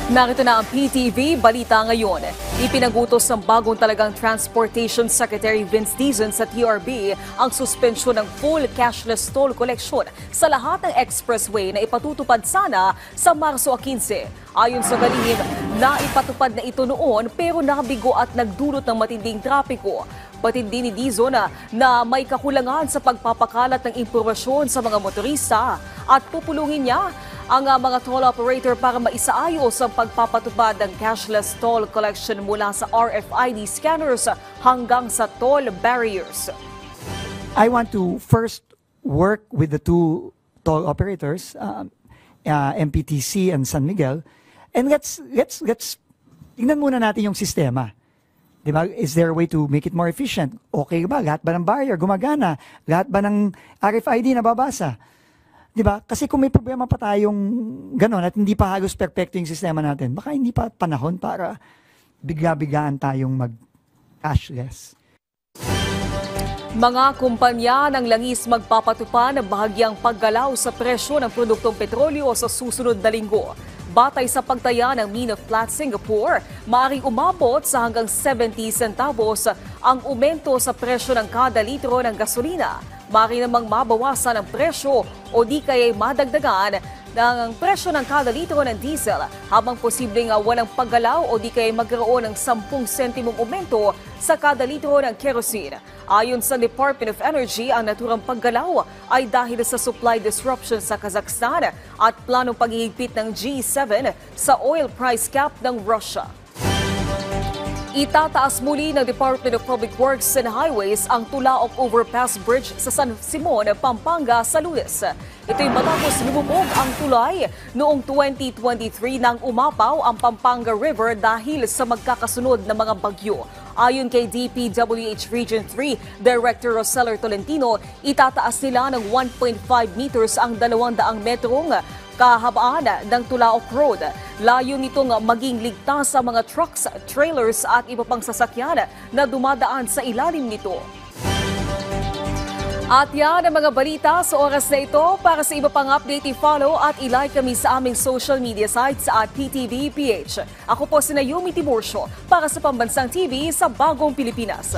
Narito na ang PTV Balita ngayon. Ipinagutos ng bagong talagang Transportation Secretary Vince Dizon sa TRB ang suspensyon ng full cashless toll collection sa lahat ng expressway na ipatutupad sana sa Marso 15. Ayon sa kalihim, naipatupad na ito noon pero nabigo at nagdulot ng matinding trapiko. Batid din ni Dizon na may kakulangan sa pagpapakalat ng impormasyon sa mga motorista at pupulungin niya ang mga toll operator para maisaayos ang pagpapatupad ng cashless toll collection mula sa RFID scanners hanggang sa toll barriers. I want to first work with the two toll operators, MPTC and San Miguel, and let's tingnan muna natin yung sistema. Diba? Is there a way to make it more efficient? Okay ba? Lahat ba ng barrier gumagana? Lahat ba ng RFID nababasa? Diba? Kasi kung may problema pa tayong gano'n at hindi pa halos perfecto yung sistema natin, baka hindi pa panahon para bigla-biglaan tayong mag-cashless. Mga kumpanya ng langis magpapatupad ng bahagyang paggalaw sa presyo ng produktong petrolyo sa susunod na linggo. Batay sa pagtaya ng Mean of Platts Singapore, maaaring umabot sa hanggang 70 centavos ang aumento sa presyo ng kada litro ng gasolina. Maaaring namang mabawasan ang presyo o di kaya madagdagan ng presyo ng kada litro ng diesel habang posibleng walang paggalaw o di kaya magkaroon ng 10 sentimong aumento sa kada litro ng kerosene. Ayon sa Department of Energy, ang naturang paggalaw ay dahil sa supply disruption sa Kazakhstan at planong paghihigpit ng G7 sa oil price cap ng Russia. Itataas muli ng Department of Public Works and Highways ang Tulaok Overpass Bridge sa San Simon, Pampanga sa Lunes. Ito'y matapos lumubog ang tulay noong 2023 nang umapaw ang Pampanga River dahil sa magkakasunod na mga bagyo. Ayon kay DPWH Region 3 Director Roseller Tolentino, itataas nila ng 1.5 meters ang 200 metrong kahabaan ng Tulaok Road. Layo nitong maging ligtas sa mga trucks, trailers at iba pang sasakyan na dumadaan sa ilalim nito. At yan ang mga balita sa oras na ito. Para sa iba pang update, i-follow at i-like kami sa aming social media sites at PTVPH. Ako po si Naomi Tiburcio para sa Pambansang TV sa Bagong Pilipinas.